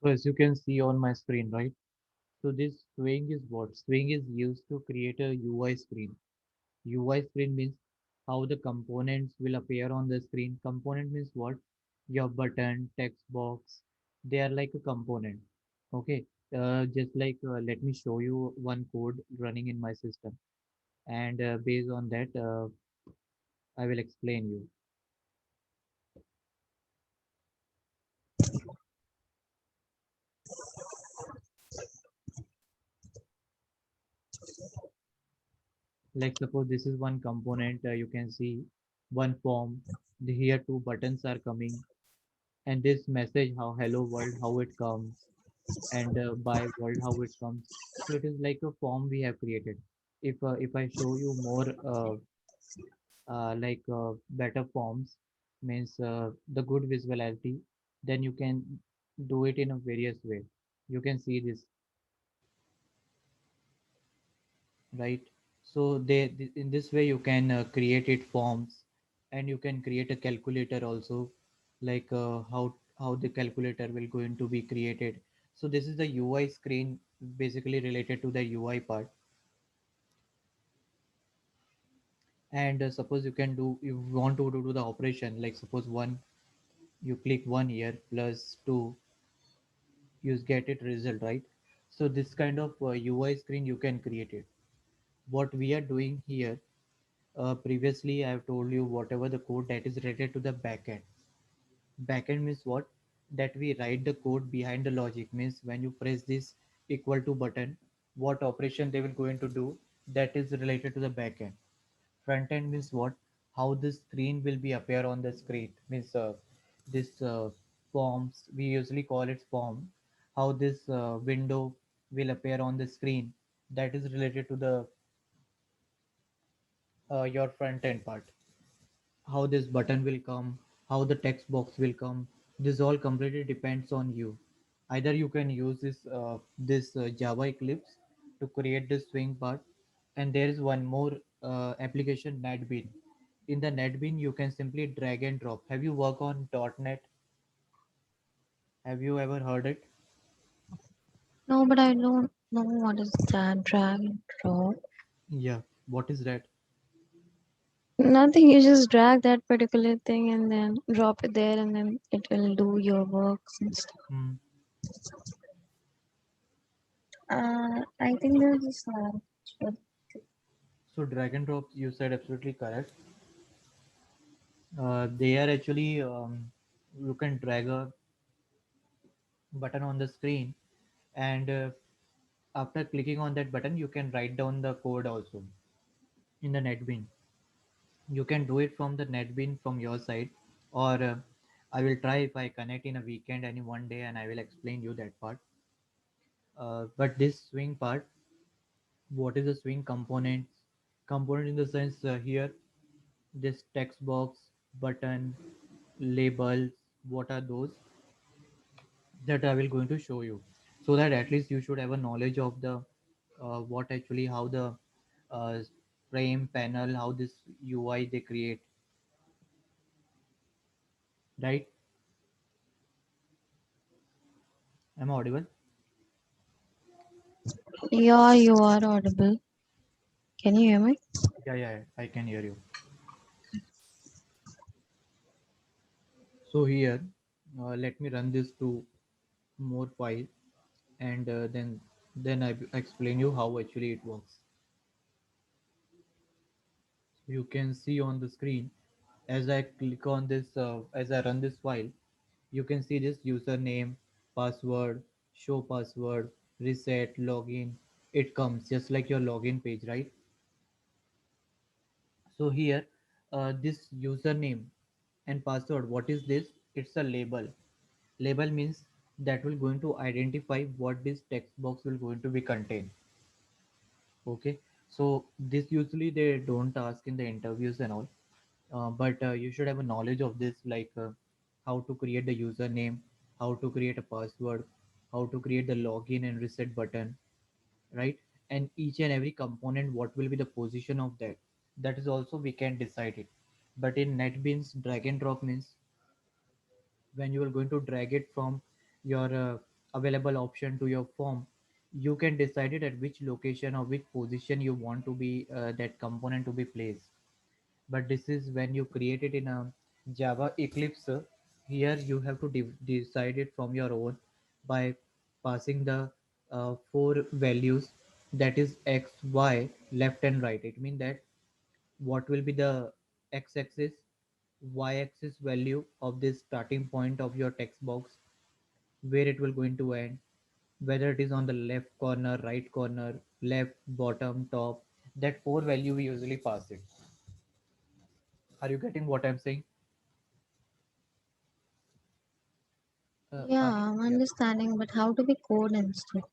So as you can see on my screen, right? So this swing is what? Swing is used to create a UI screen. UI screen means how the components will appear on the screen. Component means what? Your button, text box, they are like a component. Okay. Just like let me show you one code running in my system, and based on that, I will explain you. Like suppose this is one component, you can see one form. Here two buttons are coming, and this message how hello world how it comes, and by world how it comes. So it is like a form we have created. If I show you more better forms, means the good visuality, then you can do it in a various way. You can see this, right? So in this way you can create it forms, and you can create a calculator also, like how the calculator will going to be created. So this is the UI screen, basically related to the UI part. And suppose you can do, you want to do the operation, like suppose one, you click one here plus two, you get it result, right? So this kind of UI screen you can create it. What we are doing here, previously I have told you whatever the code that is related to the backend. Backend means what? That we write the code behind the logic, means when you press this equal to button, what operation they will going to do, that is related to the backend. Front end means what? How this screen will be appear on the screen, means this forms, we usually call it form, how this window will appear on the screen, that is related to the your front end part. How this button will come, how the text box will come, this all completely depends on you. Either you can use this Java Eclipse to create this swing part, and there is one more application, NetBean. In the NetBean, you can simply drag and drop. Have you worked on .NET? Have you ever heard it? No, but I don't know what is that drag and drop. Yeah. What is that? Nothing, you just drag that particular thing and then drop it there and then it will do your works and stuff. Hmm. I think there's this but So drag and drop, you said absolutely correct. They are actually you can drag a button on the screen, and after clicking on that button you can write down the code also in the NetBean. You can do it from the NetBean from your side, or I will try if I connect in a weekend any one day, and I will explain you that part. But this swing part, what is the swing component? Component in the sense, here this text box, button, labels, what are those, that I will going to show you, so that at least you should have a knowledge of the what actually how the uh, frame panel, how this UI they create, right? Am I audible? yeah, you are audible. Can you hear me? Yeah, yeah, I can hear you. So here, let me run this to more file, and then I explain you how actually it works. You can see on the screen, as I click on this, as I run this file, you can see this username, password, show password, reset, login. It comes just like your login page, right? So here, this username and password, what is this? It's a label. Label means that will going to identify what this text box will going to be contain. Okay, so this usually they don't ask in the interviews and all, but you should have a knowledge of this, like how to create the username, how to create a password, how to create the login and reset button, right? And each and every component, what will be the position of that, that is also we can decide it. But in NetBeans, drag and drop means when you are going to drag it from your available option to your form, you can decide it at which location or which position you want to be that component to be placed. But this is when you create it in a Java Eclipse. Here you have to decide it from your own by passing the four values, that is x, y, left and right. It means that what will be the x-axis, y-axis value of this starting point of your text box, where it will going to end, whether it is on the left corner, right corner, left, bottom, top. That four value we usually pass it. Are you getting what I'm saying? Yeah, I'm Yeah. understanding, but how do we code instead?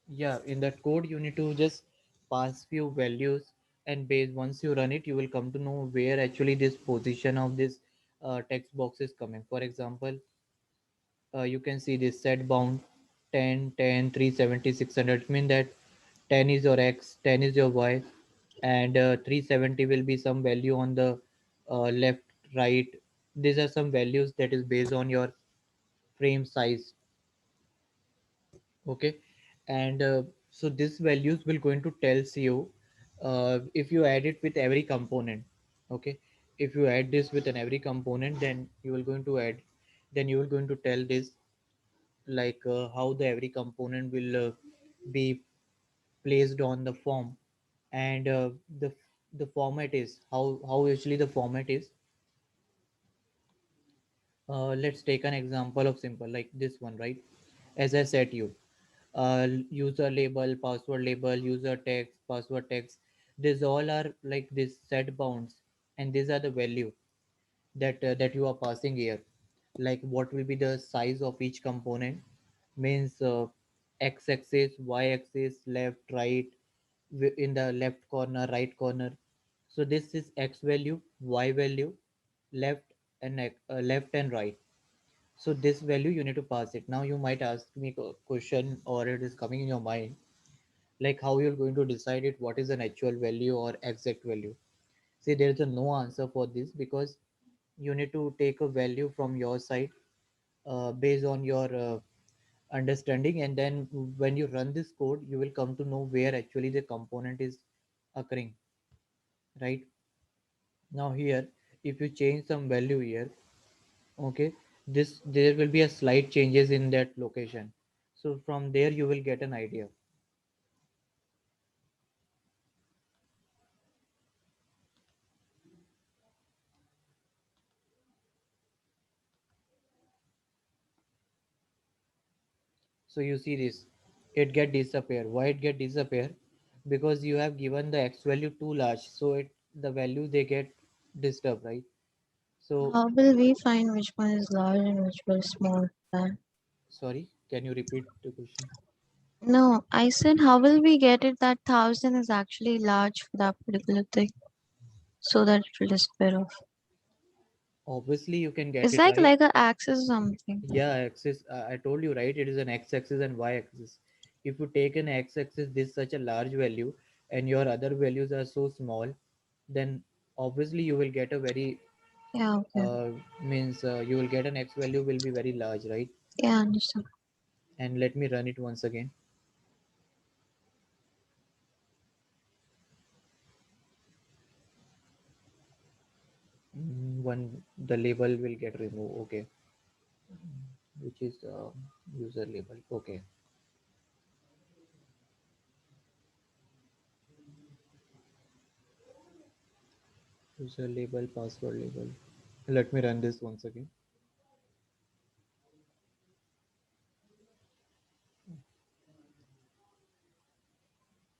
Yeah, in that code you need to just pass few values, and base once you run it you will come to know where actually this position of this text box is coming. For example, you can see this set bound 10, 10, 370, 600. Mean that 10 is your x, 10 is your y, and 370 will be some value on the left, right. These are some values that is based on your frame size. Okay. And so these values will going to tells you if you add it with every component. Okay, if you add this with an every component, then you will going to add, then you will going to tell this like how the every component will be placed on the form. And the format is how usually the format is. Let's take an example of simple like this one, right? As I said you, user label, password label, user text, password text, these all are like this set bounds, and these are the value that you are passing here. Like what will be the size of each component, means x-axis, y-axis, left, right, in the left corner, right corner. So this is x value, y value, left and left and right. So this value you need to pass it. Now you might ask me a question, or it is coming in your mind, like how you're going to decide it, what is an actual value or exact value. See, there is a no answer for this, because you need to take a value from your side based on your understanding, and then when you run this code you will come to know where actually the component is occurring, right? Now here, if you change some value here, okay, this there will be a slight changes in that location. So from there you will get an idea. So you see this, it get disappear. Why it get disappear? Because you have given the x value too large, so it the value they get disturbed, right? So How will we find which one is large and which one is small? Then? sorry, can you repeat the question? No, I said, how will we get it that 1,000 is actually large for that particular thing so that it will disappear off? Obviously you can get It's it right. like a axis or something. Yeah, axis. I told you right. It is an x-axis and y-axis. If you take an x-axis, this such a large value, and your other values are so small, then obviously you will get a very Yeah, okay. means you will get an x value will be very large, right? Yeah, understood. And let me run it once again. One the label will get removed. Okay, which is user label. Okay, user label, password label. Let me run this once again.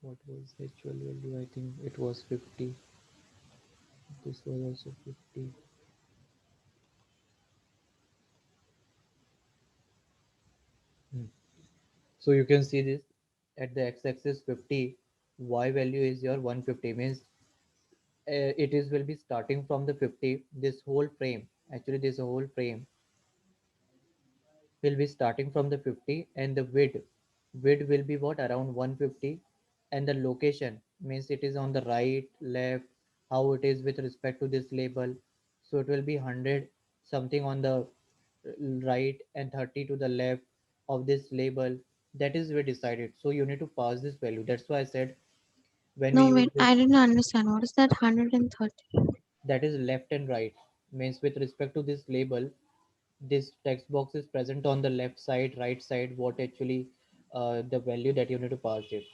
What was the actual value? I think it was 50. This was also 50. Hmm. So you can see this at the x-axis 50, y value is your 150, means it is will be starting from the 50. This whole frame, actually this whole frame will be starting from the 50, and the width will be what, around 150, and the location means it is on the right, left, how it is with respect to this label. So it will be 100 something on the right and 30 to the left. of this label, that is we decided. So you need to pass this value. That's why I said when we No, use wait, this, I didn't understand. What is that 130? that is left and right, means with respect to this label, this text box is present on the left side, right side, what actually the value that you need to pass it.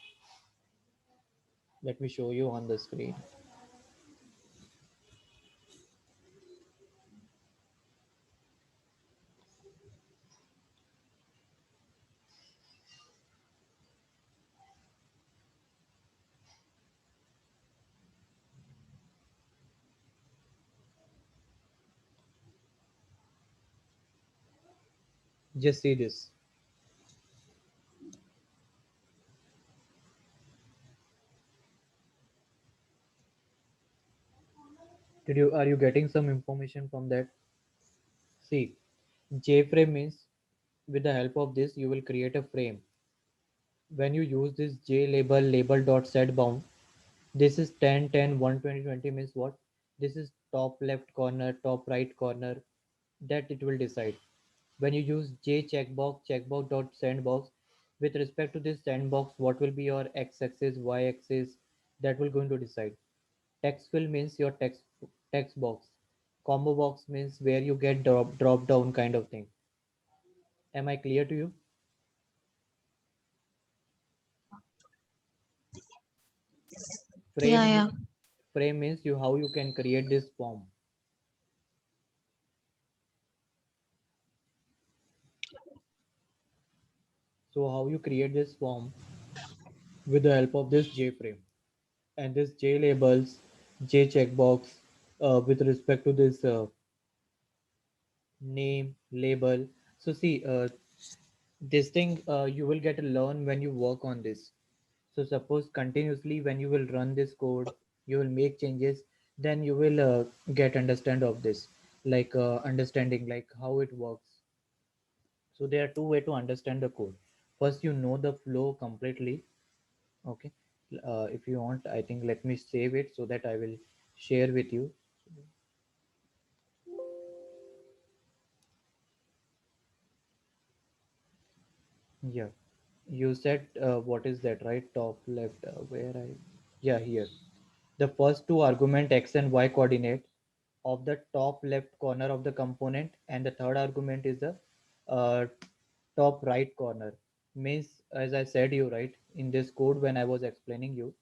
Let me show you on the screen. Just see this. Did you Are you getting some information from that? See, J-frame means with the help of this you will create a frame. When you use this J label label dot set bound, this is 10 10 1 20 20 means what? This is top left corner, top right corner, that it will decide. When you use J checkbox dot sandbox, with respect to this sandbox, what will be your x-axis, y-axis, that will going to decide. Text fill means your text box. Combo box means where you get drop down kind of thing. Am I clear to you? Yeah, Frame yeah. means frame means you how you can create this form. So how you create this form with the help of this J frame and this J labels, J checkbox with respect to this name label. So see, this thing you will get to learn when you work on this. So suppose continuously when you will run this code, you will make changes, then you will get understand of this, like understanding like how it works. So there are two way to understand the code. First, you know the flow completely. Okay. If you want, I think let me save it so that I will share with you. Yeah. You said what is that, right? Top left, where I, yeah, here. The first two argument x and y coordinate of the top left corner of the component, and the third argument is the uh, top right corner. Means, as I said you right in this code when I was explaining you.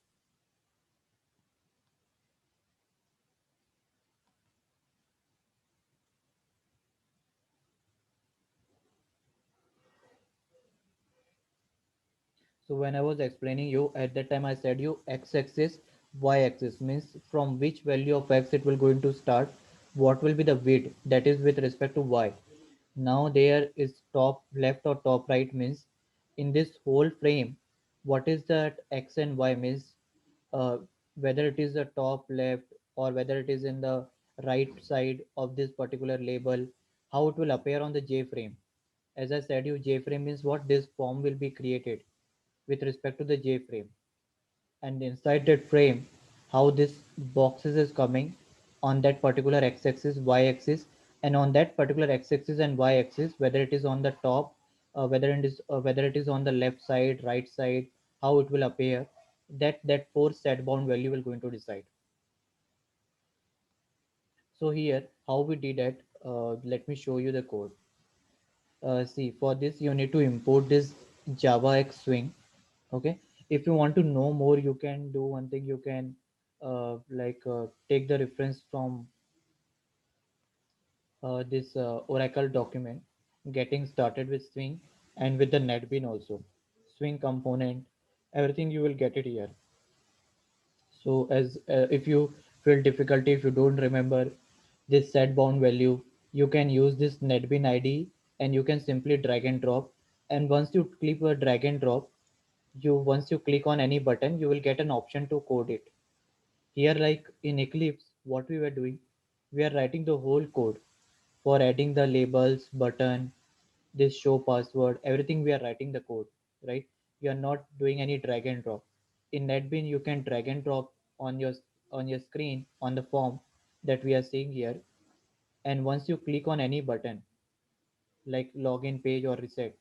So when I was explaining you at that time, I said you x-axis, y-axis means from which value of x it will going to start. What will be the width that is with respect to y. Now there is top left or top right means in this whole frame, what is that x and y means uh, whether it is the top left or whether it is in the right side of this particular label, how it will appear on the J frame. As I said you, J frame means what this form will be created with respect to the J frame, and inside that frame how this boxes is coming on that particular x-axis y-axis, and on that particular x-axis and y-axis whether it is on the top, whether it is on the left side, right side, how it will appear, that four set bound value will going to decide. So here how we did it, let me show you the code. See, for this you need to import this Java X Swing. Okay, if you want to know more, you can do one thing. You can take the reference from this Oracle document, getting started with Swing, and with the NetBean also. Swing component, everything you will get it here. So as if you feel difficulty, if you don't remember this set bound value, you can use this NetBean ID and you can simply drag and drop. And once you click a drag and drop, you once you click on any button, you will get an option to code it. Here, like in Eclipse, what we were doing, we are writing the whole code for adding the labels, button, this show password, everything we are writing the code, right? We are not doing any drag and drop. In NetBean, you can drag and drop on your screen on the form that we are seeing here. And once you click on any button like login page or reset,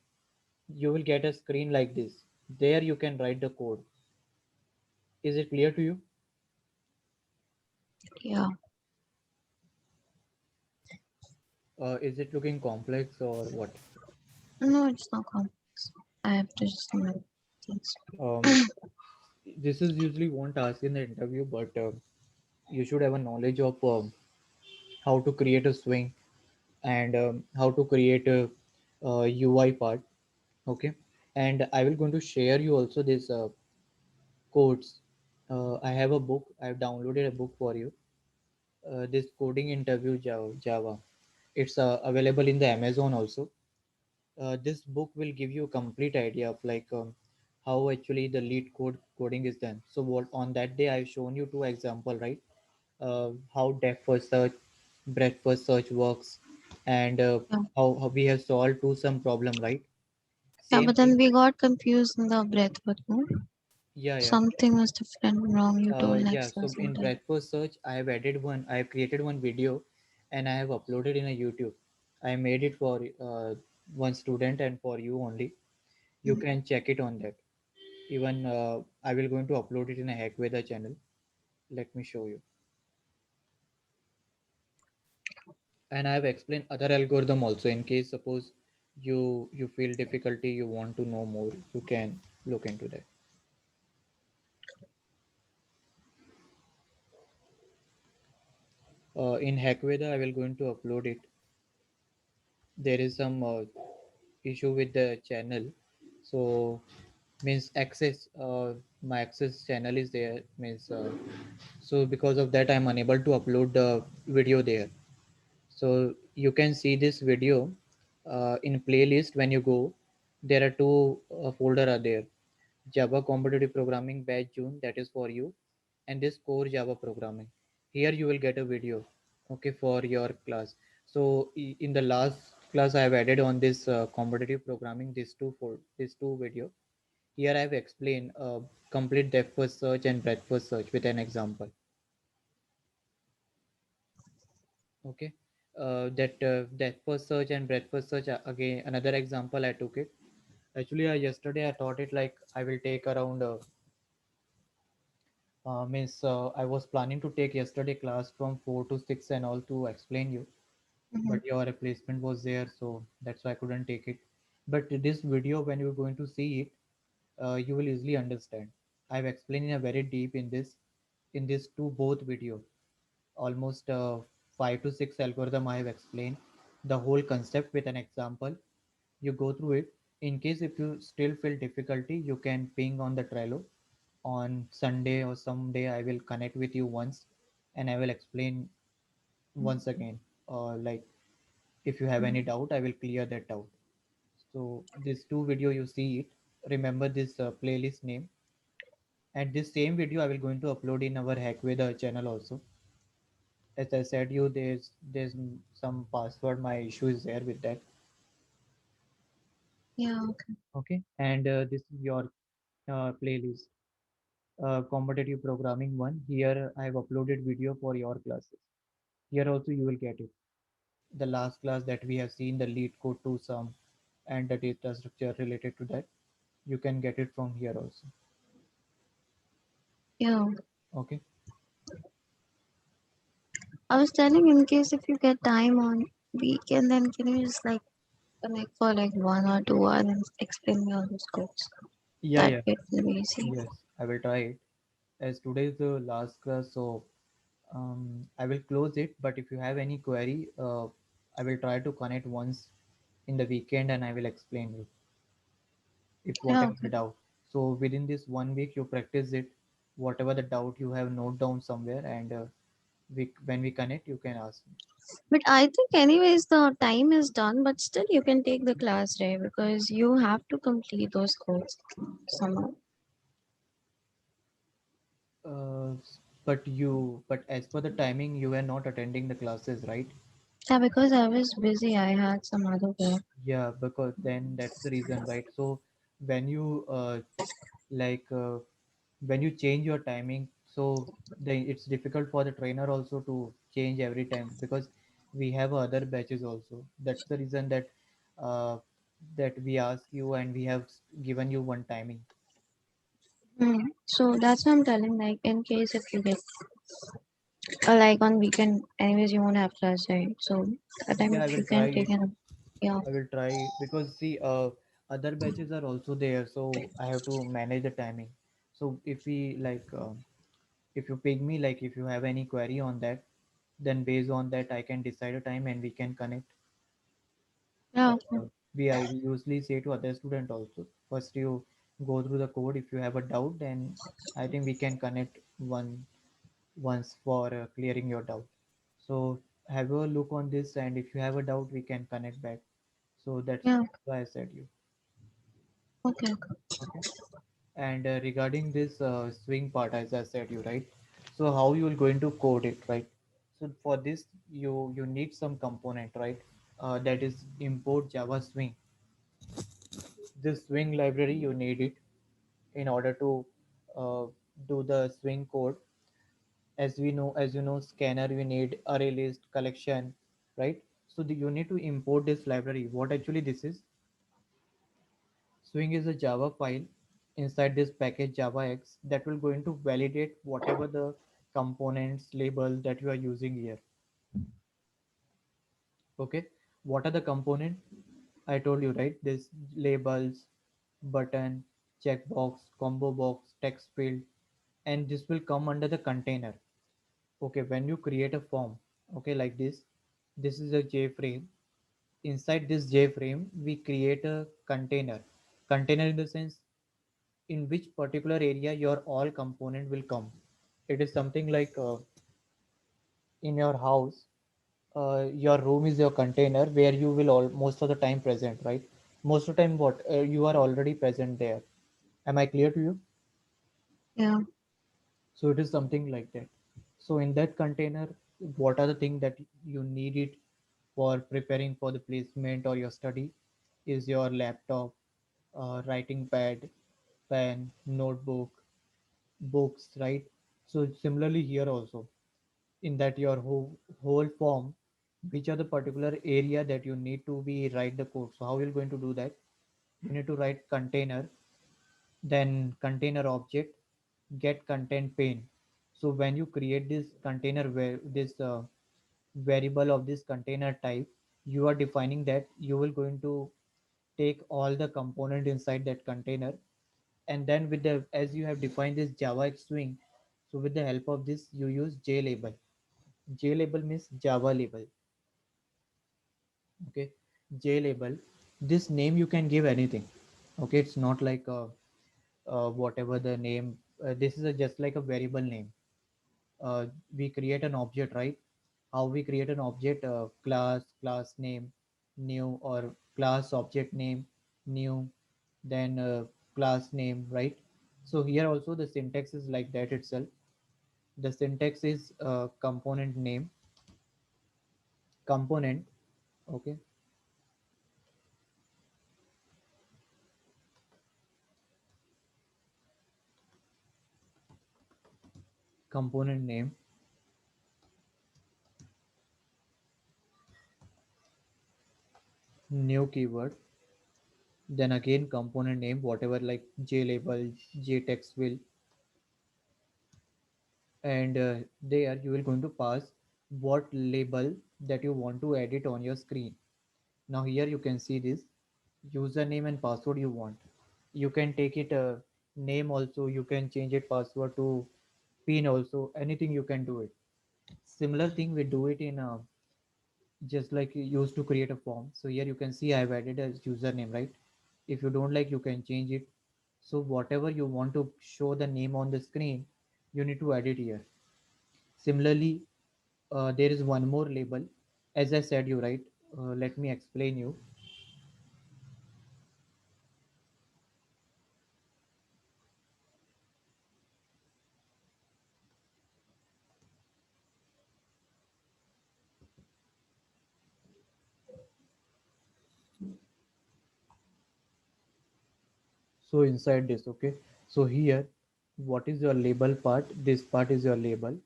you will get a screen like this. There you can write the code. Is it clear to you? Yeah. Is it looking complex or what? No, it's not complex. I have to just remember things. Um, this is usually won't ask in the interview, but you should have a knowledge of how to create a swing and how to create a UI part. Okay, and I will going to share you also this codes. I have a book. I have downloaded a book for you. This coding interview Java. It's available in the Amazon also. This book will give you a complete idea of like how actually the lead coding is done. So what on that day I've shown you two example, right? How depth first search, breadth first search works, and Yeah. how we have solved to some problem, right? Yeah, Same but thing. then we got confused in the breath work, no? Yeah, yeah. Something was different wrong. You told like Yeah, so in something. breadth search, I have added one. I have created one video, and I have uploaded in a YouTube. I made it for one student and for you only. You Mm. can check it on that. Even I will going to upload it in a Hackweather channel. Let me show you. And I have explained other algorithm also in case suppose you feel difficulty, you want to know more, you can look into that. In Hackweather, I will going to upload it. There is some issue with the channel, so means access my access channel is there means so because of that I'm unable to upload the video there. So you can see this video in playlist. When you go, there are two folder are there: Java competitive programming batch June, that is for you, and this core Java programming. Here you will get a video, okay, for your class. So in the last class I have added on this competitive programming these two video. Here I have explained complete depth first search and breadth first search with an example. Okay, that first search and breadth first search, again another example I took it. Actually, yesterday I thought it like I will take around means I was planning to take yesterday class from 4 to 6 and all to explain you, Mhm. but your replacement was there, so that's why I couldn't take it. But this video, when you're going to see it, you will easily understand. I've explained in a very deep in this two both video, almost 5 to 6 algorithm I have explained the whole concept with an example. You go through it. In case if you still feel difficulty, you can ping on the Trello. On Sunday or someday I will connect with you once and I will explain once again. Like if you have any doubt, I will clear that doubt. So this two video you see it. Remember this playlist name, and this same video I will going to upload in our Hackweather channel also. As I said you, some password my issue is there with that. Yeah, okay. Okay, and this is your playlist, competitive programming one. Here I have uploaded video for your classes. Here also you will get it. The last class that we have seen, the lead code to some and the data structure related to that, you can get it from here also. Yeah. Okay. I was telling in case if you get time on weekend, then can you just like connect for like 1 or 2 hours and explain me all those codes? Yeah, That yeah. way it will be easy. Yes, I will try it. As today is the last class, so I will close it. But if you have any query, I will try to connect once in the weekend and I will explain you if Yeah, whatever the okay. doubt. So within this 1 week, you practice it, whatever the doubt you have note down somewhere, and when we connect, you can ask me. But I think anyways the time is done, but still you can take the class, right? Because you have to complete those codes somehow. But as per the timing, you were not attending the classes, right? Yeah, because I was busy. I had some other work. Yeah, because then that's the reason, right? So when you like when you change your timing, so then it's difficult for the trainer also to change every time because we have other batches also. That's the reason that uh, that we ask you and we have given you one timing. So that's what I'm telling. Like in case if you get like on weekend, anyways you won't have class, right? So that time Yeah, I if will you try can take it. an yeah I will try it because see, other batches are also there, so I have to manage the timing. So if we like, if you ping me, like if you have any query on that, then based on that I can decide a time and we can connect. yeah Uh, we I usually say to other student also, first you go through the code. If you have a doubt, then I think we can connect once for clearing your doubt. So have a look on this, and if you have a doubt, we can connect back. So yeah that's why I said you. okay Okay. And regarding this swing part, as I said you, right? So how you will going to code it, right? So for this, you need some component, right? That is import Java Swing. This Swing library you need it in order to uh, do the Swing code. As you know, scanner we need array list collection, right? So you need to import this library. What actually this is? Swing is a Java file inside this package JavaX that will going to validate whatever the components label that you are using here. Okay, what are the component? I told you, right? This labels, button, checkbox, combo box, text field, and this will come under the container. Okay, when you create a form, okay, like this is a JFrame. Inside this JFrame, we create a container. Container in the sense in which particular area your all component will come. It is something like in your house, your room is your container where you will all most of the time present, right? Most of the time, what you are already present there. Am I clear to you? yeah So it is something like that. So in that container, what are the things that you need it for preparing for the placement or your study? Is your laptop, writing pad, pen, notebook, books, right? So similarly here also, in that your whole form, which are the particular area that you need to be write the code. So how you're going to do that? You need to write container, then container object, get content pane. So when you create this container where this variable of this container type, you are defining that you will going to take all the component inside that container, and then with the as you have defined this Java Swing, so with the help of this you use JLabel. JLabel means Java label. Okay, JLabel. This name you can give anything. Okay, it's not like whatever the name. This is just like a variable name. We create an object, right? How we create an object? Class name, new, or class object name, new, then class name, right? So here also the syntax is like that itself. The syntax is component name, component, okay, component name, new keyword, then again component name, whatever like JLabel, JText will, and there you will going to pass what label that you want to edit on your screen. Now here you can see this username and password you want. You can take it name also, you can change it password to pin also, anything you can do it. Similar thing we do it in just like you used to create a form. So here you can see I have added a username, right? If you don't like, you can change it. So whatever you want to show the name on the screen, you need to edit here. Similarly, there is one more label. As I said you, right? Let me explain you. So inside this, okay. So here, what is your label part? This part is your label.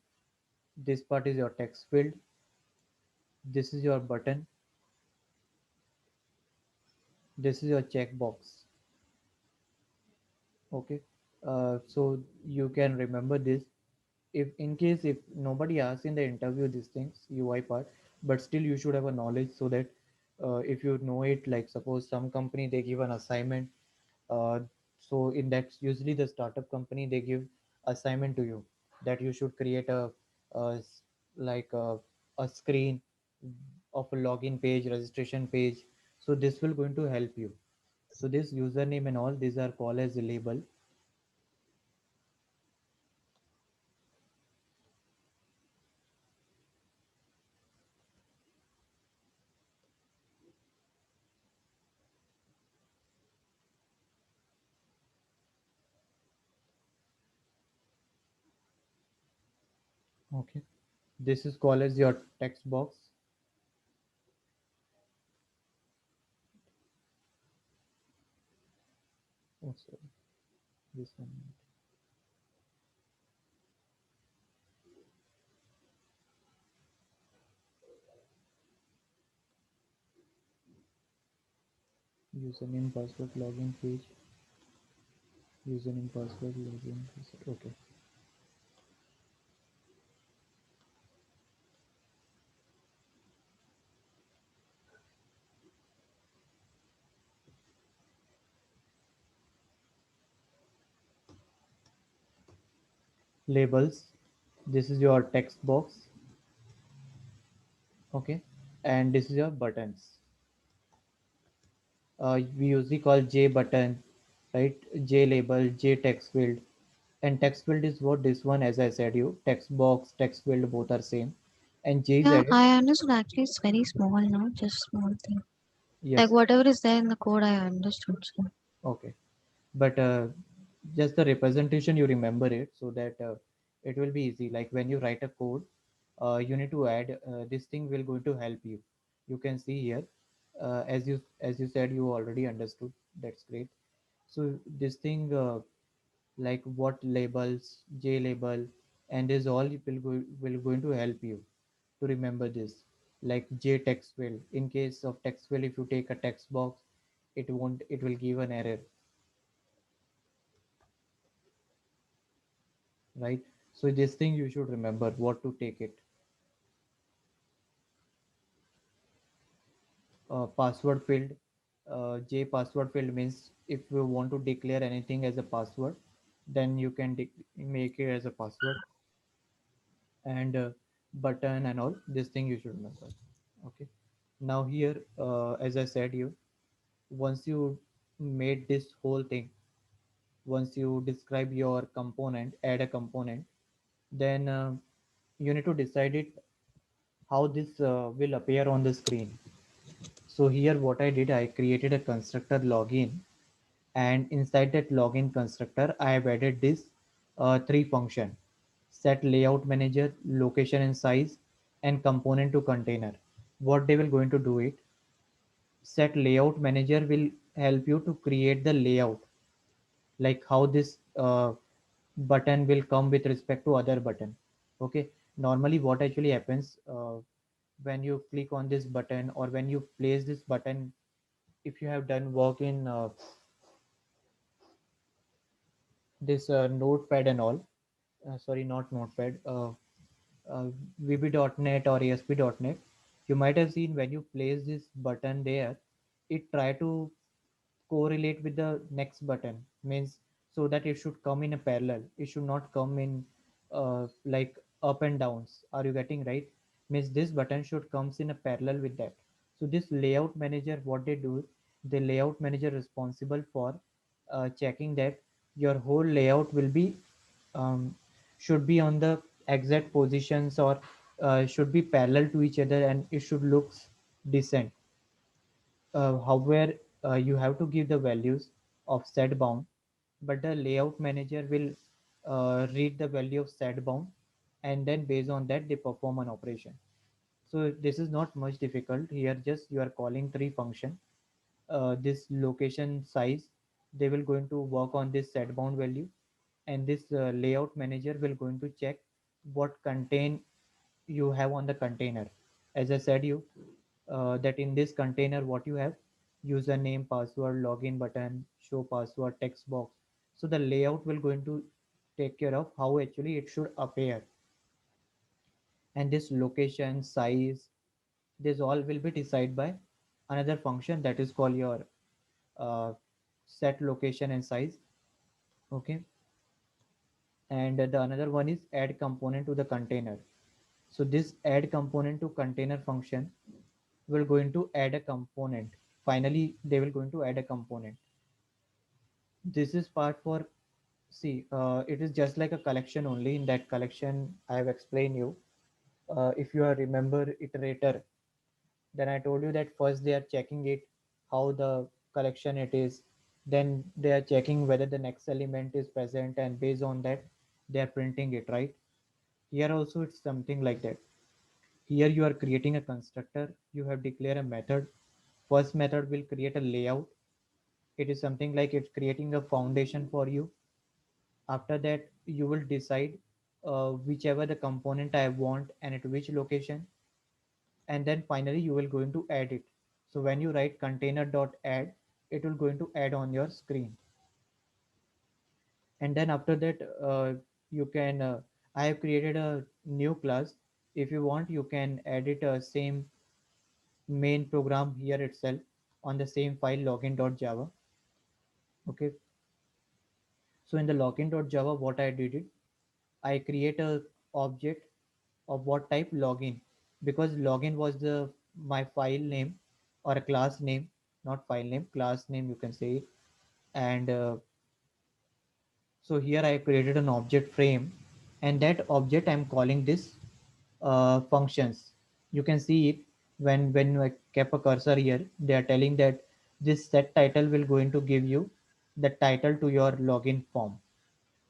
This part is your text field. This is your button. This is your checkbox. Okay. So you can remember this. If in case if nobody asks in the interview these things, UI part, but still you should have a knowledge so that if you know it, like suppose some company they give an assignment, uh, so in that usually the startup company they give assignment to you that you should create a like a screen of a login page, registration page. So this will going to help you. So this username and all these are called as a label. Okay, this is called as your text box. Oh, sorry, this one. Username, password, login page. Username, password, login. Okay. Labels. This is your text box. Okay, and this is your buttons. We usually call J button, right? J label, J text field, and text field is what this one, as I said you, text box, text field, both are same, and J is Yeah, added. I understood. Actually, it's very small, not just small thing. Like Yes. whatever is there in the code, I understood. So Okay, but just the representation you remember it so that it will be easy. Like when you write a code, you need to add this thing will going to help you. You can see here, as you said, you already understood. That's great. So this thing, like what labels, J label, and this all will going to help you to remember this. Like J text field. In case of text field, if you take a text box, it won't. It will give an error, right? So this thing you should remember what to take it. Password field. J password field means if you want to declare anything as a password, then you can make it as a password. And button and all this thing you should remember. Okay. Now here, as I said you, once you made this whole thing, once you describe your component, add a component, then you need to decide it how this will appear on the screen. So here what I did, I created a constructor login, and inside that login constructor, I have added this three function: set layout manager, location and size, and component to container. What they will going to do it, set layout manager will help you to create the layout, like how this button will come with respect to other button. Okay, normally what actually happens, when you click on this button or when you place this button, if you have done work in this notepad and all, sorry, not notepad, uh, vb.net or asp.net, you might have seen when you place this button there, it try to correlate with the next button, means so that it should come in a parallel, it should not come in like up and downs. Are you getting right? Means this button should comes in a parallel with that. So this layout manager, what they do, the layout manager responsible for checking that your whole layout will be um, should be on the exact positions, or should be parallel to each other, and it should looks decent. However, you have to give the values of set bound, but the layout manager will read the value of set bound, and then based on that they perform an operation. So this is not much difficult here, just you are calling three function. This location size, they will going to work on this set bound value, and this layout manager will going to check what contain you have on the container. As I said you, that in this container what you have, username, password, login button, show password, text box. So the layout will going to take care of how actually it should appear. And this location, size, this all will be decided by another function that is called your uh, set location and size. Okay. And the another one is add component to the container. So this add component to container function will going to add a component. Finally they will going to add a component. This is part for, see, it is just like a collection. Only in that collection I have explained you, if you are remember iterator, then I told you that first they are checking it, how the collection it is, then they are checking whether the next element is present, and based on that they are printing it, right? Here also it's something like that. Here you are creating a constructor, you have declared a method. First method will create a layout. It is something like it's creating a foundation for you. After that you will decide whichever the component I want and at which location, and then finally you will going to add it. So when you write container dot add, it will going to add on your screen. And then after that you can I have created a new class. If you want you can edit a same main program here itself on the same file login.java. Okay. So in the login.java what I did it, I create a object of what type, login, because login was the my file name or a class name, not file name, class name you can say it. And so here I created an object frame, and that object I'm calling this functions. You can see it when I kept a cursor here. They are telling that this set title will going to give you the title to your login form.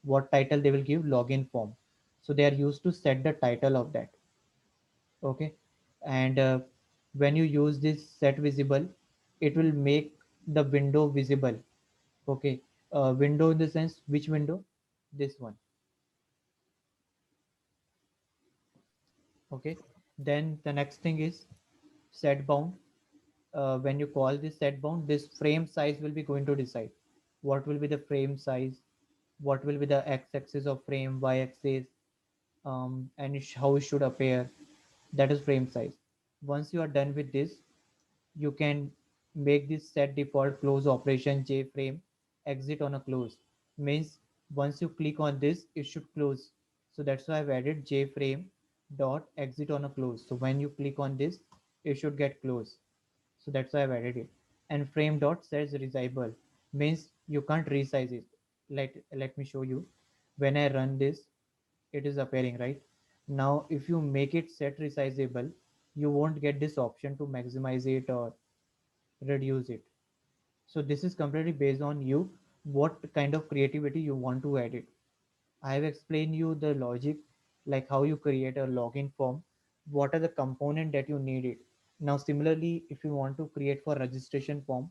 What title they will give? Login form. So they are used to set the title of that. Okay. And when you use this set visible, it will make the window visible. Okay. Window in the sense, which window? This one. Okay. Then the next thing is set bound. When you call this set bound, this frame size will be going to decide what will be the frame size, what will be the x-axis of frame, y-axis, and how it should appear. That is frame size. Once you are done with this, you can make this set default close operation jframe exit on a close. Means once you click on this, it should close. So that's why I've added jframe dot exit on a close. So when you click on this, it should get closed. So that's why I've added it. And frame dot says resizable, means you can't resize it. Let me show you. When I run this, it is appearing right now. If you make it set resizable, you won't get this option to maximize it or reduce it. So this is completely based on you, what kind of creativity you want to add it. I have explained you the logic, like how you create a login form, what are the component that you need it. Now similarly, if you want to create for registration form,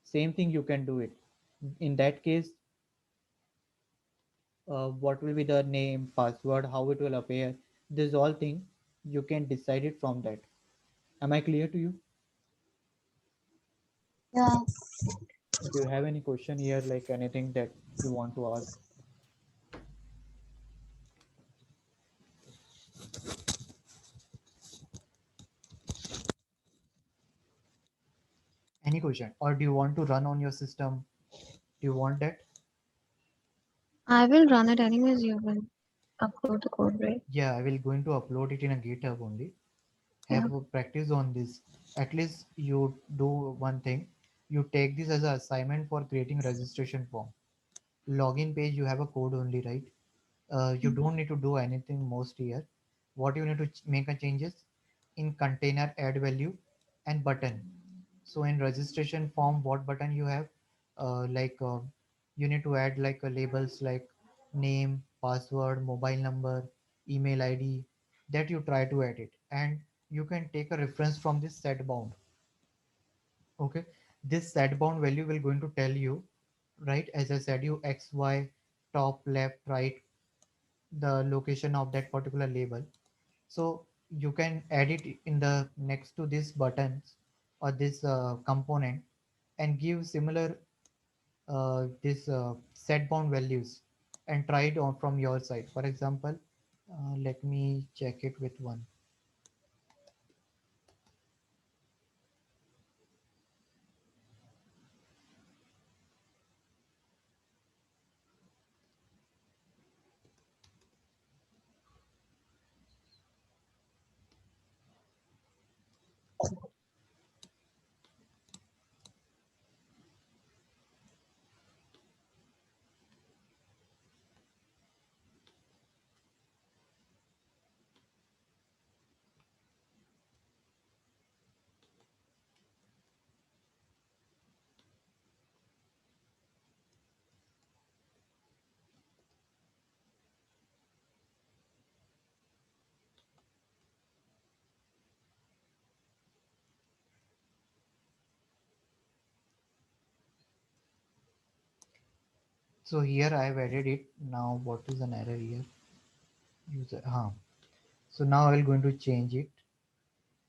same thing you can do it. In that case, what will be the name, password, how it will appear, this all thing you can decide it from that. Am I clear to you? Yeah. Do you have any question here, like anything that you want to ask? Any question, or do you want to run on your system? Do you want that? I will run it anyways. You will upload the code, right? Yeah, I will going to upload it in a GitHub only. Yeah. Have a practice on this. At least you do one thing. You take this as an assignment for creating registration form. Login page, you have a code only, right? You Mm. don't need to do anything most here. What you need to make a changes in container, add value, and button. So in registration form, what button you have? You need to add like labels like name, password, mobile number, email ID, that you try to edit, and you can take a reference from this set bound. Okay, this set bound value will going to tell you, right? As I said, you x, y, top, left, right, the location of that particular label. So you can add it in the next to this buttons or this component. and give similar this set bound values and try it on from your side. For example, let me check it with one. So here I have added it. Now what is an error here? User, so now I will going to change it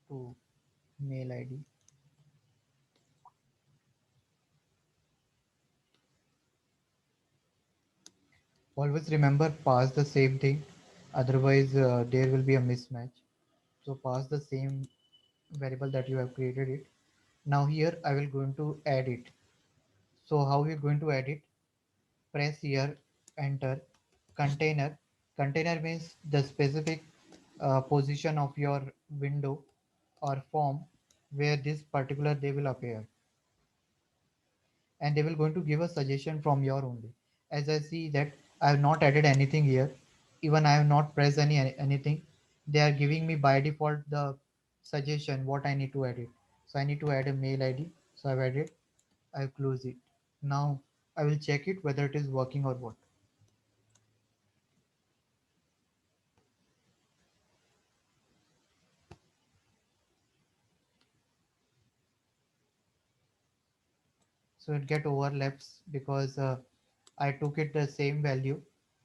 to mail ID. Always remember pass the same thing, otherwise there will be a mismatch. So pass the same variable that you have created it. Now here I will going to add it. So how we are going to add it? Press here enter container. Container means the specific position of your window or form where this particular they will appear, and they will going to give a suggestion from your only. As I see that I have not added anything here, even I have not pressed anything, they are giving me by default the suggestion what I need to edit. So I need to add a mail ID, so I've added. I'll close it. Now I will check it whether it is working or what. So it get overlaps because I took it the same value.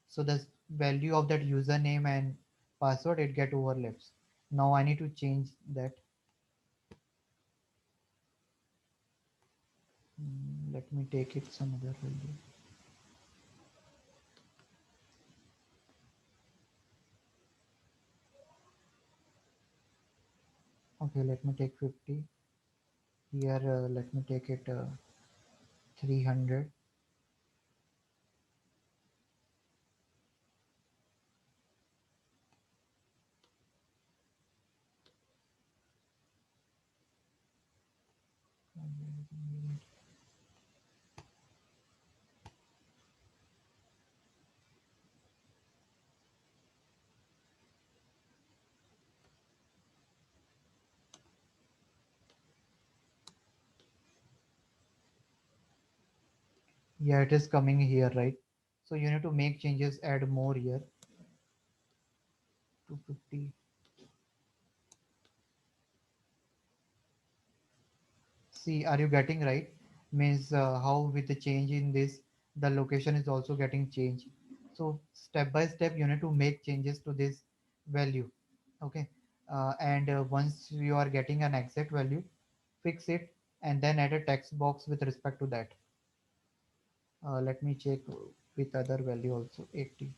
So the value of that username and password it get overlaps. Now I need to change that. Let me take it some other value. Okay, let me take 50. Here, let me take it 300. Yeah, it is coming here, right? So you need to make changes, add more here. 250. See, are you getting right? Means how with the change in this, the location is also getting changed. So step by step, you need to make changes to this value. Okay. And once you are getting an exact value, fix it and then add a text box with respect to that. Let me check with other value also 80.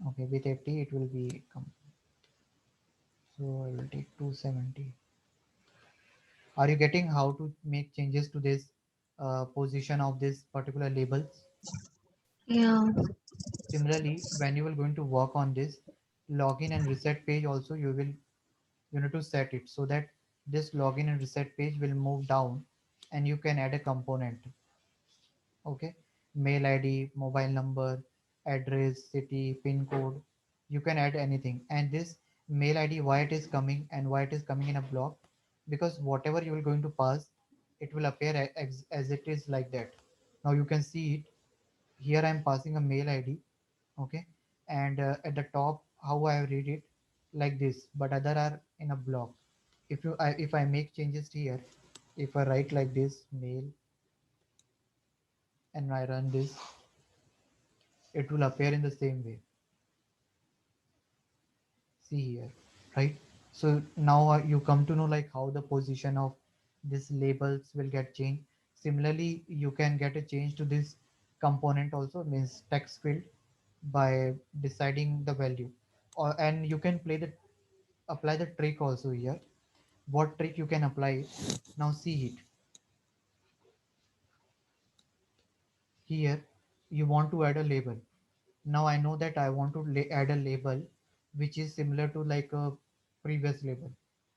Okay, with 80 it will be so I will take 270. Are you getting how to make changes to this position of this particular labels? Yeah. Similarly, when you will going to work on this login and reset page also, you need to set it so that this login and reset page will move down and you can add a component. Okay, mail ID, mobile number, address, city, pin code, you can add anything. And this mail ID, why it is coming and why it is coming in a block, because whatever you are going to pass, it will appear as it is like that. Now you can see it here. I am passing a mail ID. Okay, and at the top how I read it like this, but other are in a block. If I make changes here, if I write like this mail and I run this, it will appear in the same way. See here, right? So now you come to know like how the position of these labels will get changed. Similarly, you can get a change to this component also, means text field, by deciding the value. And you can apply the trick also here. What trick you can apply? Now see it here. You want to add a label. Now I know that I want to add a label which is similar to like a previous label,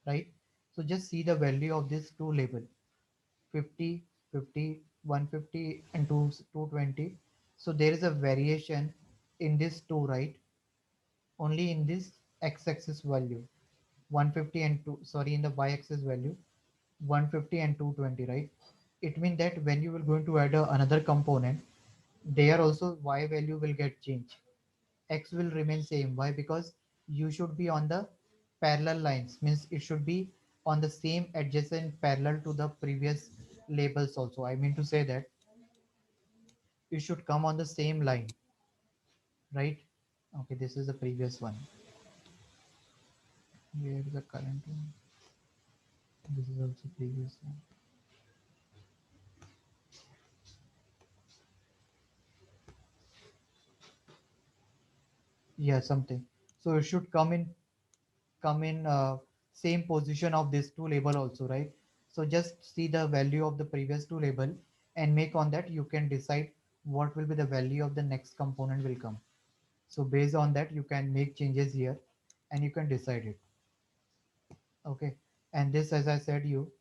right? So just see the value of this two label: 50, 50, 150, and 220. So there is a variation in this two, right? Only in this x-axis value, 150 and 2, sorry, in the y-axis value 150 and 220, right? It means that when you will going to add another component, there also y value will get changed, x will remain same. Why? Because you should be on the parallel lines, means it should be on the same adjacent parallel to the previous labels also. I mean to say that you should come on the same line, right? Okay, this is the previous one. Where is the current one? This is also previous one. Yeah, something. So it should come in same position of this two label also, right? So just see the value of the previous two label and make on that you can decide what will be the value of the next component will come. So based on that you can make changes here and you can decide it. Okay, and this, as I said you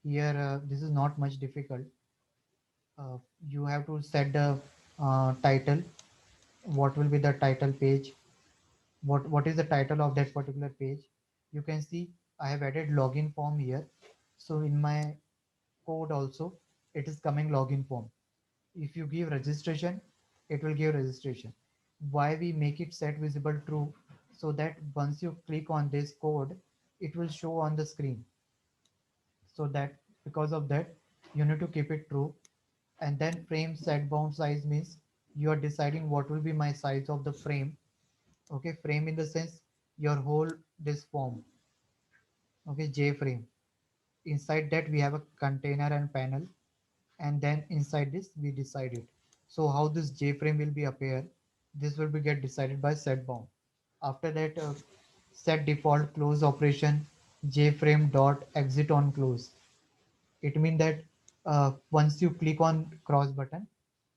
here, this is not much difficult. You have to set the title. What will be the title page? What is the title of that particular page? You can see I have added login form here. So in my code also it is coming login form. If you give registration, it will give registration. Why we make it set visible true? So that once you click on this code, it will show on the screen. So that, because of that, you need to keep it true. And then frame set bound size means you are deciding what will be my size of the frame. Okay, frame in the sense your whole this form. Okay, J frame. Inside that we have a container and panel, and then inside this we decide it. So how this J frame will be appear? This will be get decided by set bound. After that, set default close operation J frame dot exit on close. It means that once you click on cross button,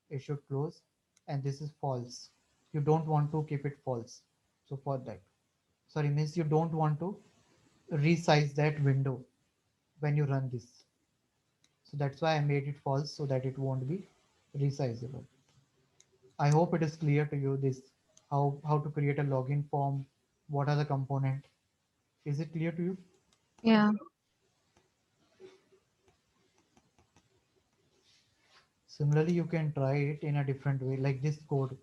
it should close, and this is false. You don't want to keep it false. So for that, sorry, means you don't want to resize that window when you run this. So that's why I made it false, so that it won't be resizable. I hope it is clear to you this, how to create a login form, what are the component. Is it clear to you? Yeah. Similarly, you can try it in a different way, like this code.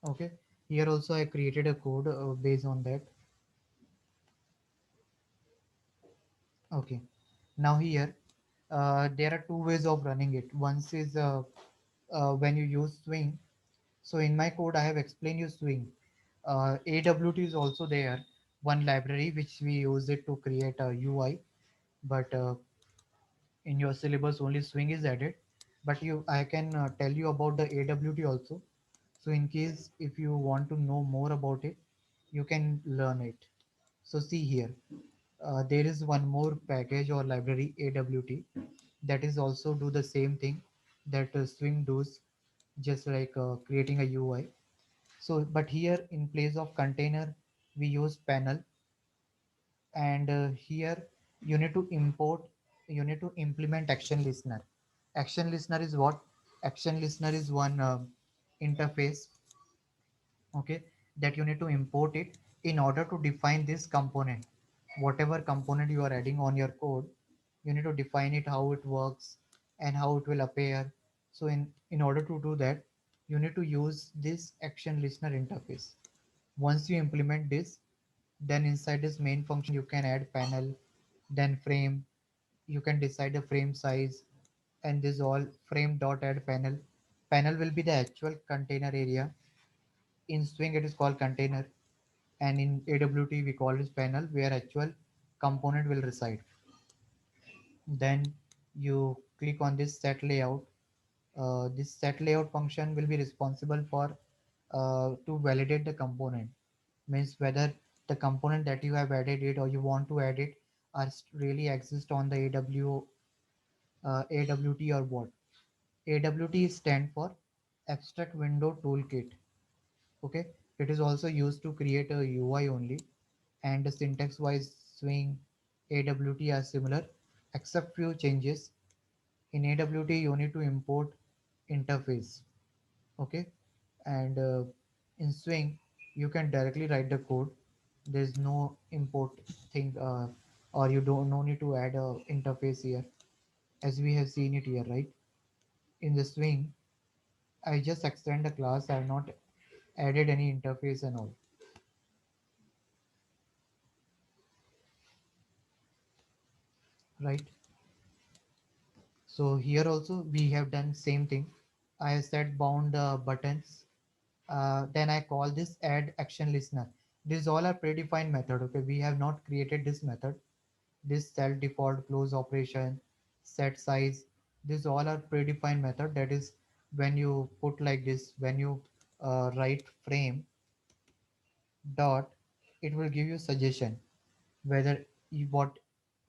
Okay, here also I created a code based on that. Okay, now here there are two ways of running it. One is when you use swing. So in my code, I have explained you swing. AWT is also there, one library which we use it to create a UI. But in your syllabus, only swing is added. But I can tell you about the AWT also. So in case if you want to know more about it, you can learn it. So see here, there is one more package or library AWT that is also do the same thing that swing does, just like creating a UI. So, but here in place of container, we use panel, and here you need to import, you need to implement action listener. Action listener is what? Action listener is one interface, okay, that you need to import it in order to define this component. Whatever component you are adding on your code, you need to define it, how it works and how it will appear. So in order to do that, you need to use this action listener interface. Once you implement this, then inside this main function you can add panel, then frame. You can decide the frame size, and this all frame dot add panel. Panel will be the actual container area. In swing it is called container, and in AWT we call it panel, where actual component will reside. Then you click on this set layout. This set layout function will be responsible for to validate the component, means whether the component that you have added it or you want to add it are really exist on the AWT or what. AWT stand for Abstract Window Toolkit. Okay, it is also used to create a UI only, and the syntax wise Swing AWT are similar except few changes. In AWT you need to import interface. Okay, and in Swing you can directly write the code. There's no import thing, or you don't no need to add a interface here, as we have seen it here, right? In the Swing I just extend the class. I have not added any interface and all, right? So here also we have done same thing. I have set bound buttons. Then I call this add action listener. These all are predefined method. Okay, we have not created this method. This set default close operation, set size. These all are predefined method. That is when you put like this, when you write frame dot, it will give you suggestion whether what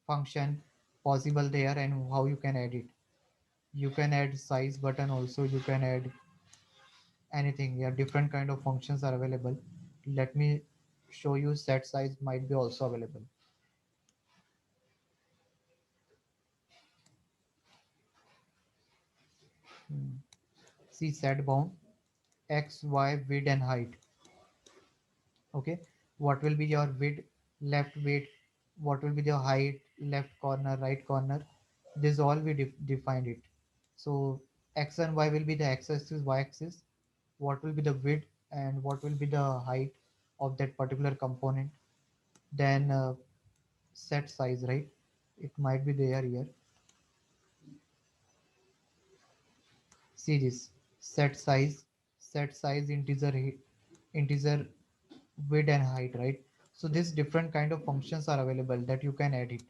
function possible there and how you can add it. You can add size button also, you can add anything. Yeah, different kind of functions are available. Let me show you. Set size might be also available. Hmm. See, set bound x y width and height. Okay, what will be your width, left width, what will be the height, left corner, right corner. This all we defined it. So x and y will be the x axis, y axis, what will be the width and what will be the height of that particular component. Then set size, right? It might be there here. See this, set size integer integer width and height, right? So these different kind of functions are available that you can edit.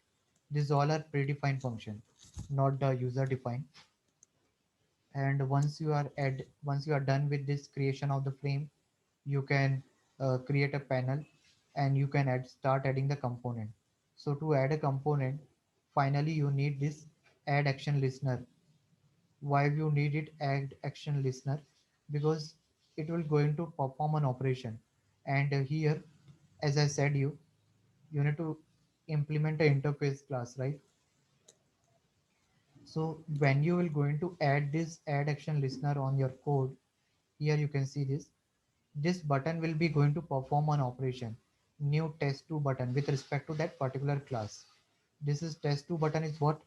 These all are predefined function, not the user defined. And once you are done with this creation of the frame, you can create a panel and you can start adding the component. So to add a component, finally you need this add action listener. Why you need it add action listener? Because it will going to perform an operation, and here, as I said, you need to implement an interface class, right? So when you will going to add this add action listener on your code, here you can see this button will be going to perform an operation, new test2 button with respect to that particular class. This is test2 button is what?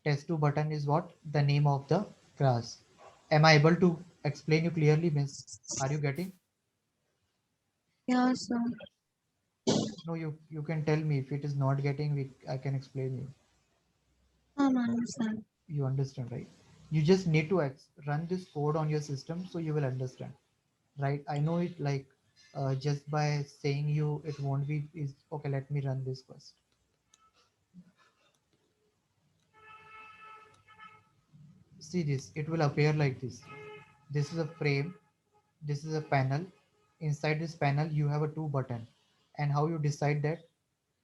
Test2 button is what? The name of the class. Am I able to explain you clearly, miss? Are you getting? Yeah, so No, you can tell me if it is not getting. I can explain you. I don't understand. You understand, right? You just need to run this code on your system so you will understand, right? I know it, like just by saying you it won't be is okay. Let me run this first. See this, it will appear like this. This is a frame, this is a panel. Inside this panel you have a two button, and how you decide that?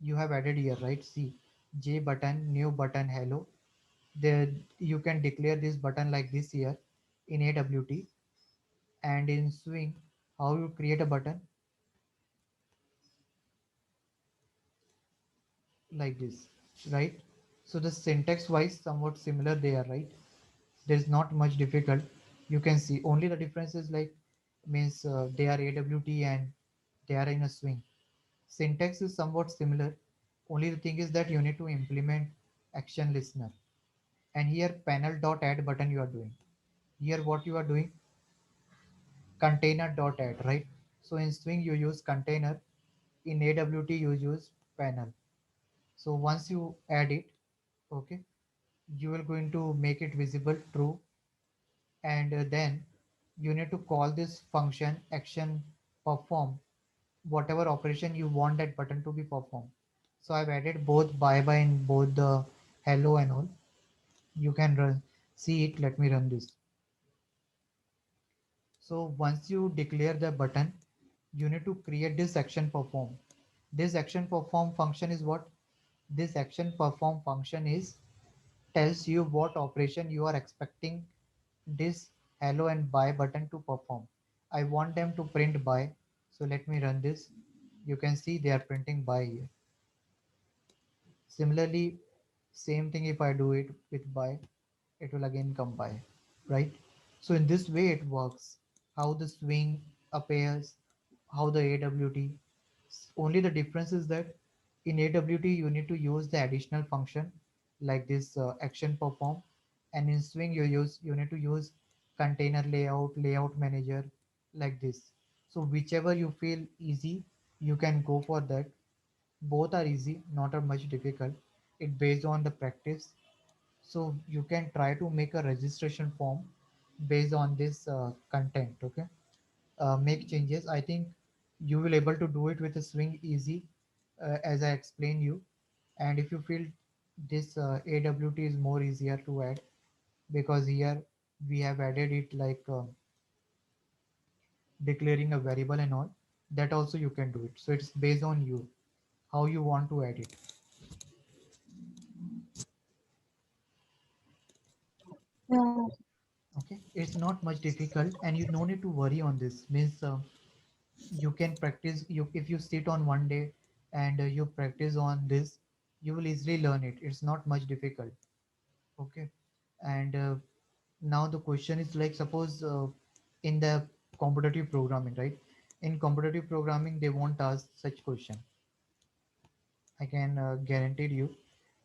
You have added here, right? See, J button, new button, hello. There you can declare this button like this here in AWT. And in Swing, how you create a button like this, right? So the syntax wise somewhat similar there, right? There's not much difficult. You can see only the difference is like, means they are AWT and they are in a Swing. Syntax is somewhat similar. Only the thing is that you need to implement action listener. And here panel dot add button you are doing. Here what you are doing? Container dot add, right? So in Swing you use container, in AWT you use panel. So once you add it, okay, you will going to make it visible true, and then you need to call this function action perform whatever operation you want that button to be performed. So I've added both bye bye in both the hello and all. You can run, see it. Let me run this. So once you declare the button, you need to create this action perform. This action perform function is what? This action perform function is tells you what operation you are expecting this hello and buy button to perform. I want them to print buy. So let me run this. You can see they are printing buy here. Similarly, same thing if I do it with buy, it will again come by, right? So in this way it works. How the swing appears, how the AWT. Only the difference is that in AWT you need to use the additional function like this action perform, and in swing you need to use container layout manager like this. So whichever you feel easy, you can go for that. Both are easy, not a much difficult. It based on the practice. So you can try to make a registration form based on this content. Okay, make changes. I think you will able to do it with a swing easy, as I explained you. And if you feel this AWT is more easier to add, because here we have added it like declaring a variable and all, that also you can do it. So it's based on you how you want to add it. Yeah. Okay, it's not much difficult, and you no need to worry on this. Means you can practice. You if you sit on one day and you practice on this, you will easily learn it. It's not much difficult. Okay, and now the question is like, suppose in the competitive programming, right? In competitive programming, they won't ask such question. I can guarantee you,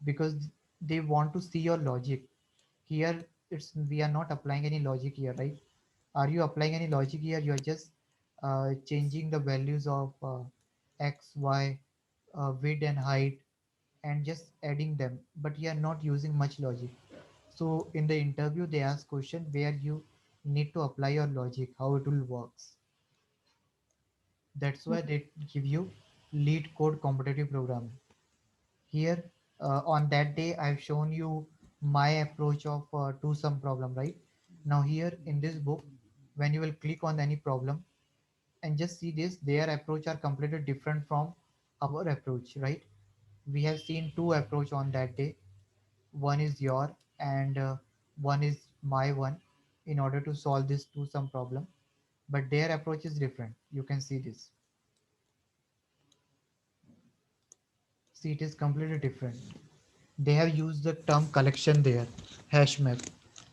because they want to see your logic. Here, it's we are not applying any logic here, right? Are you applying any logic here? You are just changing the values of x, y, width and height, and just adding them. But you are not using much logic. So in the interview, they ask question where you need to apply your logic, how it will works. That's why they give you lead code competitive programming. Here, on that day, I've shown you my approach of two sum problem, right? Now here in this book, when you will click on any problem and just see this, their approach are completely different from our approach, right? We have seen two approach on that day. One is your, and one is my one, in order to solve this two sum problem. But their approach is different. You can see this. See, it is completely different. They have used the term collection there, hash map.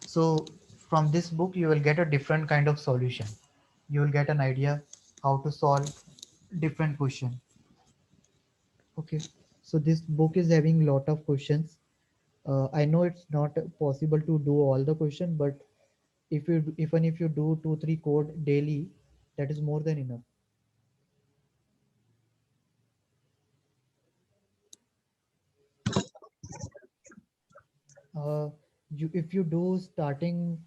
So from this book you will get a different kind of solution. You will get an idea how to solve different question. Okay, so this book is having lot of questions. I know it's not possible to do all the question, but if you even if you do 2 3 code daily, that is more than enough. uh, you if you do starting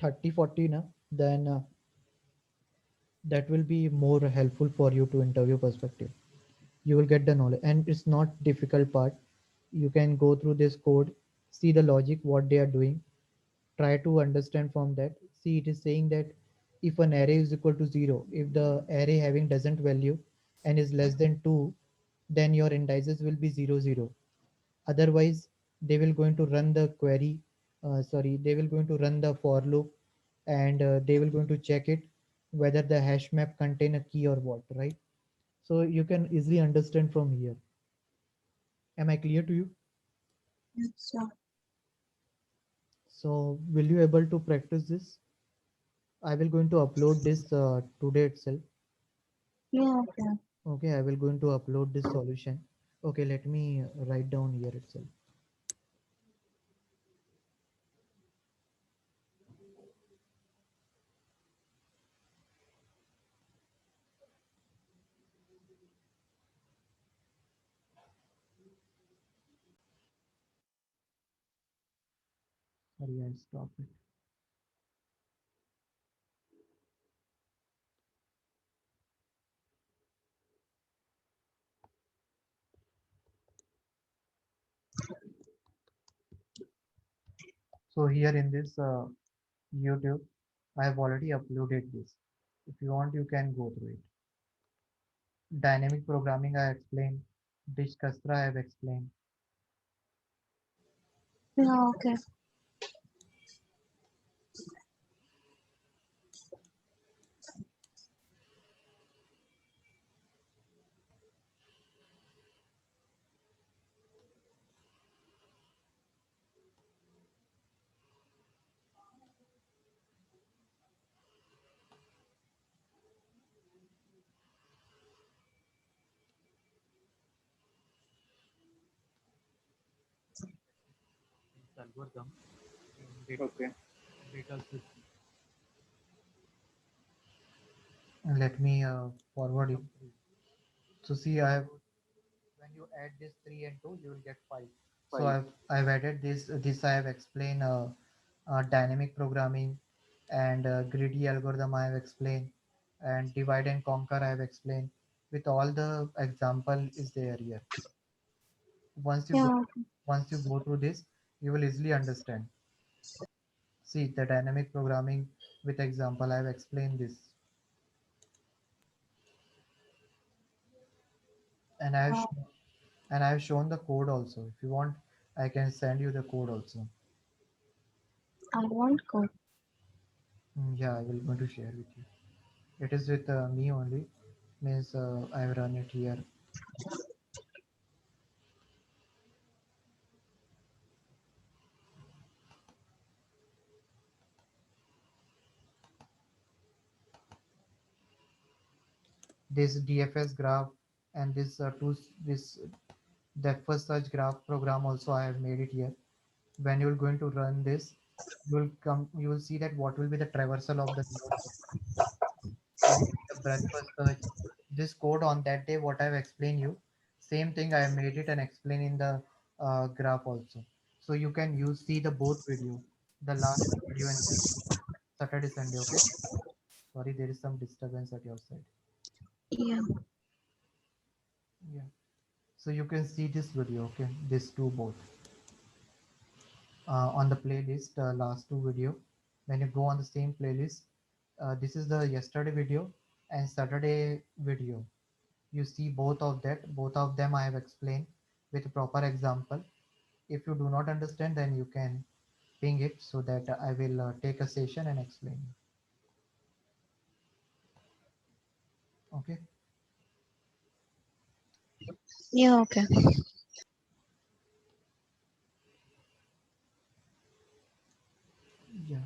30 40 na, then that will be more helpful for you to interview perspective. You will get the knowledge, and it's not difficult part. You can go through this code, see the logic what they are doing, try to understand from that. See, it is saying that if an array is equal to 0, if the array having doesn't value and is less than 2, then your indices will be 0 0. Otherwise they will going to run the query, sorry, they will going to run the for loop, and they will going to check it whether the hash map contain a key or what, right? So you can easily understand from here. Am I clear to you? Yes, sure. So will you able to practice this? I will going to upload this today itself. Yeah, okay. Okay, I will going to upload this solution. Okay, let me write down here itself. Sorry, I stopped it. So here in this YouTube, I have already uploaded this. If you want, you can go through it. Dynamic programming I explained. Dish Kastra I have explained. Yeah, okay. This algorithm in Okay. data system. Let me forward it. So see, I have when you add this 3 and 2, you will get 5. So Five. I've added this I have explained dynamic programming and greedy algorithm I have explained and divide and conquer I have explained with all the example is there here. Once you go Yeah, once you go through this, you will easily understand. See the dynamic programming with example I have explained this and uh, I have shown the code also. If you want, I can send you the code also. I want code. Yeah, I will going to share with you. It is with me only. Means I have run it here. This DFS graph and this depth first search graph program also I have made it here. When you are going to run this, you will see that what will be the traversal of the node, what will be the breadth first search. This code on that day, what I've explained you, same thing I have made it and explain in the graph also. So you can use see the both video, the last video and this Saturday Sunday. Okay. Sorry, there is some disturbance at your side. Yeah, Yeah. So you can see this video. Okay, this two both on the playlist. Last two video. When you go on the same playlist, this is the yesterday video and Saturday video. You see both of that. Both of them I have explained with proper example. If you do not understand, then you can ping it so that I will take a session and explain. Okay. yeah, okay. Yeah.